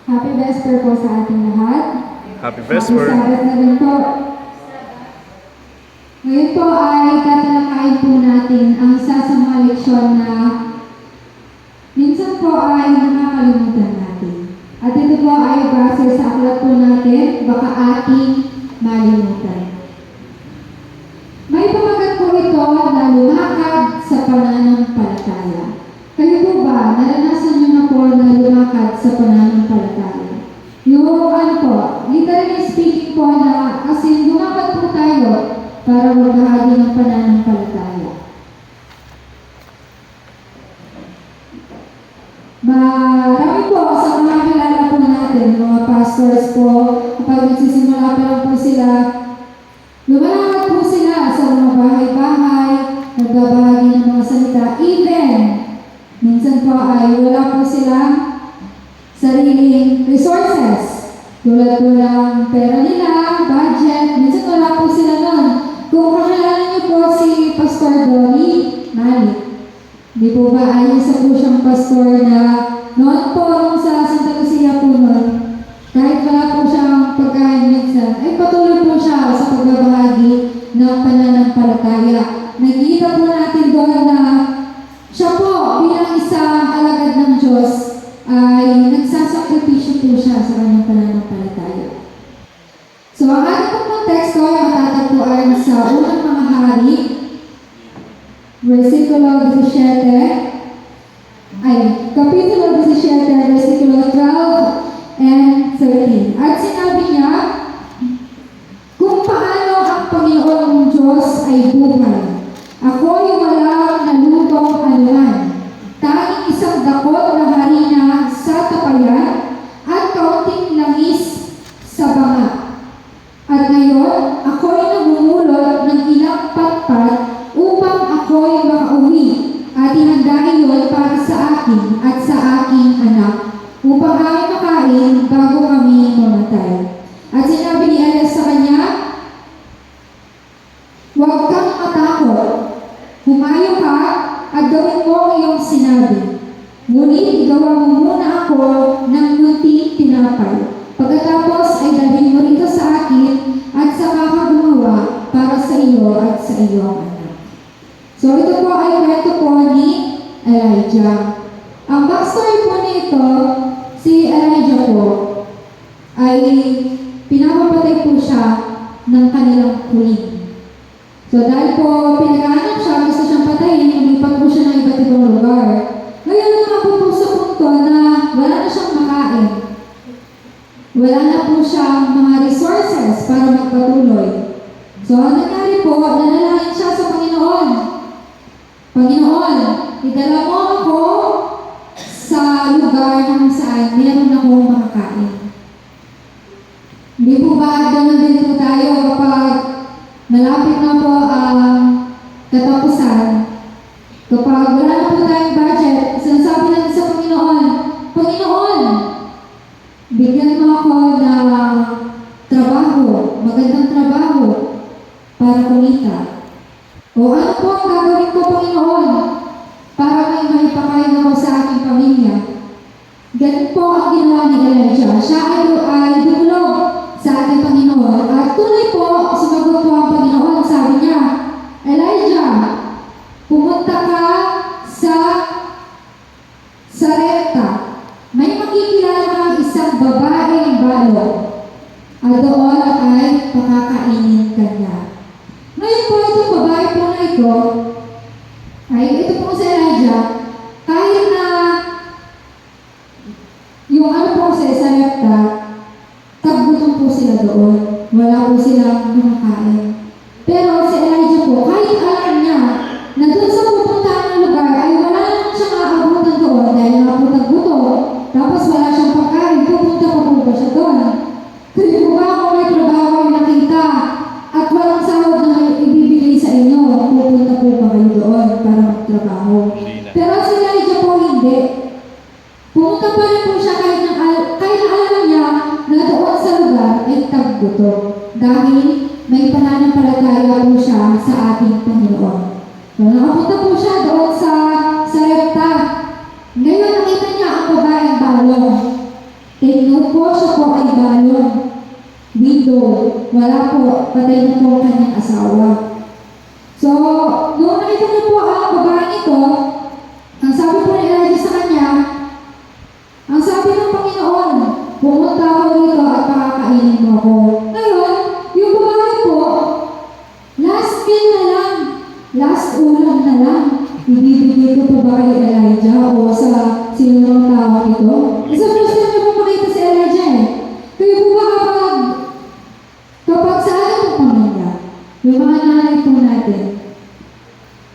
Happy Vesper po sa ating lahat. Happy Vesper. Happy Sabbath na rin po. Ngayon po ay tatalakayin po natin ang isa sa mga leksyon na minsan po ay nakakalimutan natin. At ito po ay base sa aklat po natin, baka ating malimutan. May pamagat po ito na lumakad sa pananampalataya. Kayo po ba, naranasan niyo na po na lumakad sa pananampalataya? Yung ano po, literally speaking po na kasi lumakad po tayo para magbahagi ng pananampalataya. Marami po sa mga kilala po natin, mga pastors po, kapag nagsisimula pa lang po sila, lumalakad po sila sa mga bahay-bahay, nagbabahagi ng mga salita, even minsan po ay wala po silang sariling resources. Tulad po ng pera nila, budget, minsan wala po sila nun. Kung kakilala niyo po si Pastor Donnie Malik, di po ba ay isa po siyang pastor na noon po nung sa Santa Lucia po noon, kahit wala po siyang pagkain minsan, ay patuloy po siya sa pagbabahagi ng pananampalataya. Nakikita po natin doon na siya po bilang isang alagad ng Diyos ay nagsasakripisyo po siya sa kanyang pananampalataya. So ang ating pong teksto ay matatagpuan sa unang mga hari, versikulo 17, kapitulo 17, versikulo 12 and 13. At sinabi niya, kung paano ang Panginoon mong Diyos ay buhay, ako'y walang nalutong anuman, tanging isang dakot na harina sa tapayan at kaunting langis sa banga. At ngayon, ako'y namumulot ng ilang patpat upang ako'y makauwi at ihanda iyon para sa akin at sa aking anak upang aming makain bago kami mamatay. At sinabi ni Elias sa kanya, huwag kang matakot. Humayo ka at gawin mo ang iyong sinabi. Ngunit igawa mo muna ako ng munting tinapay. Pagkatapos ay dalhin mo rito sa akin at saka ka gumawa para sa iyo at sa iyong anak. So ito po ay kwento po ni Elijah. Ang backstory po nito, si Elijah po ay pinapapatay po siya ng kanilang queen. So dahil po pinag-aanap siya, gusto siyang patayin, lumipat po siya ng iba't ibang lugar. Ngayon naman po sa punto na wala na siyang makain. Wala na po siyang mga resources para magpatuloy. So ang nangyari po, nanalangin siya sa Panginoon. Panginoon, idala mo ako sa lugar kung saan meron akong makakain. Hindi po ba ganun din po tayo kapag malapit na po ang katapusan, kapag wala na po tayong budget, sinasabi natin sa Panginoon, Panginoon, bigyan mo ako ng trabaho, magandang trabaho para kumita. O ano po ang gagawin ko, Panginoon, para may maipakain ako sa aking pamilya? Ganun po ang ginawa ni Elijah. Siya ay dumulog sa ating Panginoon. At tuloy po, sumagot po ang Panginoon. Sabi niya, Elijah, pumunta ka sa Sarepta. May makikilala kang isang babaeng balot. At doon ay pakakainin ka niya. Ngayon po, itong babae po na ito, ay ito po si Elijah, kahit na yung ano po sa Sarepta, taggutom po sila doon. Wala po silang kumakain. Pero si Elijah po, kahit alam niya na doon sa pupuntahan ng lugar ay wala naman siyang aabutan doon dahil nga po taggutom. Tapos wala siyang pagkain, pupunta pa po ba siya doon? Kasi po ba kung may trabaho ay nakita at walang sahod na ibibigay sa inyo, pupunta po ba kayo doon para magtrabaho? Pero si Elijah po hindi. Pumunta pa rin po siya kahit na alam niya na doon sa lugar ay taggutom. Dahil may pananampalataya po siya sa ating Panginoon. So nakapunta po siya doon sa Sarepta. Ngayon nakita niya ang babaeng balong. Take note po, siya po ay balong. Widow. Wala po, patay na po ang kanyang asawa. So, noong nakita niyo po ang babae ito, ang sabi po ni Elijah sa kanya, ang sabi ng Panginoon, pumunta ako rito at pakakainin mo ako. Ngayon, yung babae po, last meal na lang, last ulam na lang, ibibigay ko pa ba kay Elijah o sa sinunong tao ito? Isa first time na po makita si Elijah eh. Kaya po ba kapag sa ating pamilya, yung mga nanay po natin,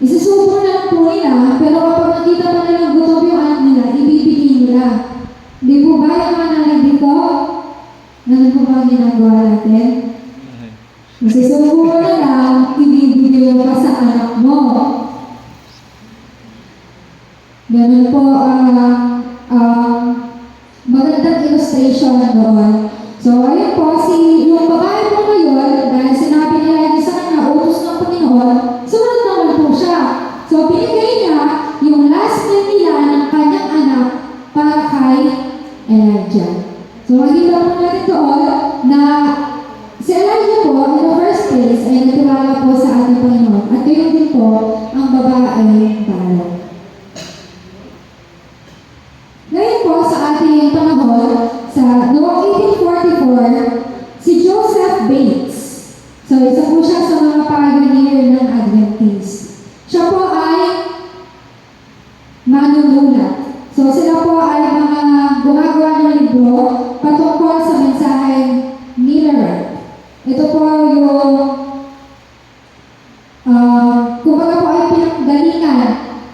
isusubo na lang po nila, pero kapag nakita pa nilang gutom yung anak nila, ibibigay nila. Di po ba yung mga nanay dito? Ganun po ba ang ginagawa natin? Isusubo mo na lang, ibibigay mo pa sa anak mo. Ganun po magandang illustration doon. So, ayun po, yung babae po ngayon, dahil sinabi nila sa kanya, utos ng Panginoon, sumunod naman po siya. So, binigay niya yung last meal nila ng kanyang anak para kay Elijah. So, makikita po natin doon na si Elijah po, in the first place, ay nagtiwala po sa ating Panginoon. At gayon din po, ang babae ay balong. Ngayon po, sa ating panahon, sa noong 1844, si Joseph Bates. So, isa po siya sa mga pioneer ng Adventist. Siya po ay manunulat. So, sila po ay mga gumagawa ng libro patungkol sa mensaheng Millerite. Ito po yung kumbaga po ay pinanggalingan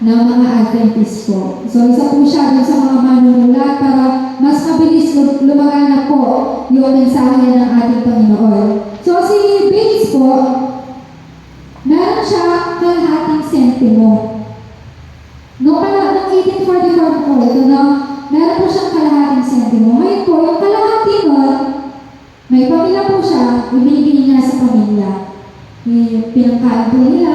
ng mga Adventist po. So, isa po siya dun sa mga manunulat para mas mabilis lumaganap po yung mensahe ng ating Panginoon. So, si Bates po, meron siya kalahating sentimo. Noong 1844 po, ito na, meron po siyang kalahating sentimo. Ngayon po, yung kalahati nun, may pamilya po siya, ibinigay niya sa pamilya. Pinangkaan po nila.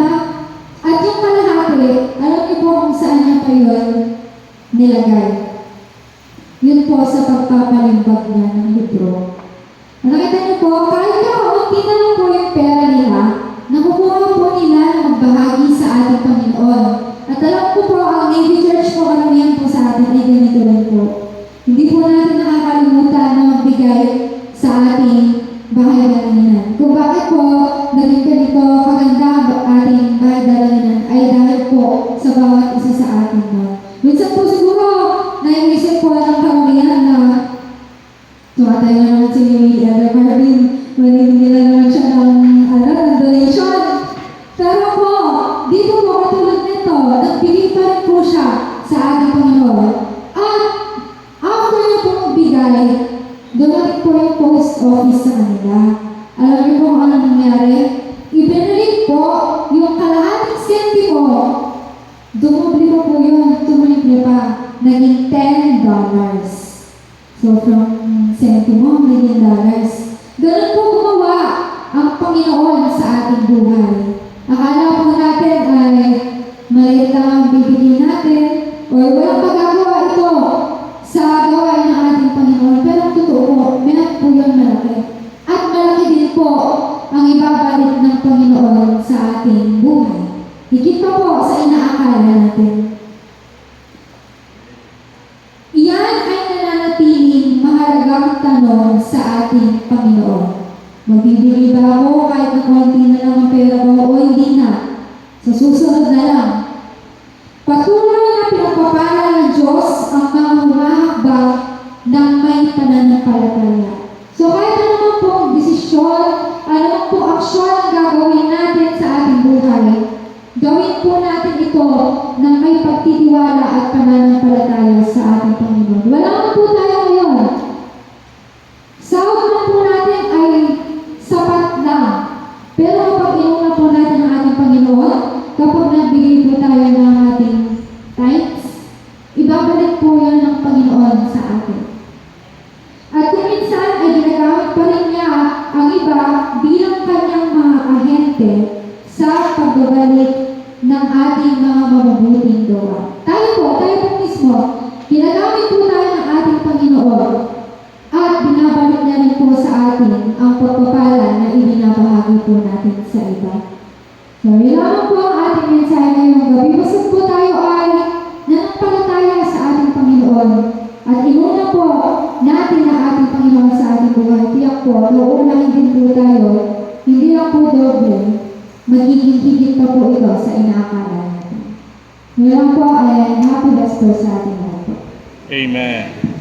At yung kalahati, alam niyo po kung saan niya pa yun nilagay. Yun po sa pagpapalimbag niya ng libro. Nakita niyo po, kahit kaunti na lang po yung pera nila, nakukuha po nila na magbahagi sa ating Panginoon. At alam ko po, ang Navy Church po, karamihan po sa atin ay ganito rin po. Hindi po natin nakakalimutan na magbigay sa ating bahay-dalanginan. Kung bakit po naging ganito kaganda ang ating bahay-dalanginan ay dahil po sa bawat isa sa atin mo. Minsan po siguro, naiisip po ng karamihan na tumatay na naman si Elder Marvin, manibigyan na naman siya ng donation. Pero po, dito po katulad nito, nagbigay pa rin po siya sa ating Panginoon. At after niya po magbigay, dumating po yung post office sa kanila. Alam niyo po kung ano nangyari? Ibinalik po yung kalahating sentimo. Dumubli pa po yun, tumulipli pa. Naging $10. So, from sentimo, naging dollars. Ganun po gumawa ang Panginoon sa ating buhay. Akala po natin ay maliit lang ang bibigyan natin o walang magagawa ito sa gawain ng ating Panginoon. Pero ang totoo po, meron po yung malaki. At malaki din po ang ibabalik ng Panginoon sa ating buhay. Higit pa po sa inaakala natin. Iyan ay nananatiling mahalagang tanong sa ating Panginoon. Magbibigay ba ako kahit na konti na lang ang pera ko o hindi na? Sa susunod na lang. Patuloy na pinagpapala ng Diyos ang mga humahakbang ng may pananampalataya. So kahit ano naman pong desisyon, ano naman pong aksyon ang gagawin natin sa ating buhay, gawin po natin ito ng may pagtitiwala at pananampalataya sa ating Panginoon. Wala man po tayo ngayon. Sahod na po natin ay sapat lang. Pero kapag inuna po natin ang ating Panginoon, kapag nagbigay po tayo ng ating tithes, ibabalik po yan ng Panginoon sa atin. At kung minsan ay ginagamit pa rin niya ang iba bilang kanyang mga ahente sa pagbabalik ng ating mga mabubuting gawa. Tayo po mismo, ginagamit po tayo ng ating Panginoon at ang pagpapala na ibinabahagi po natin sa iba. So, yun lamang po ang ating mensahe ngayong gabi. Basta po tayo ay nanampalataya sa ating Panginoon. At inuna po natin ang ating Panginoon sa ating buhay. Tiyak po, nauunahin din po tayo, hindi lang po doble, magiging higit pa po ito sa inaakala natin. Yun lang po ay happy best po sa ating lahat po. Amen.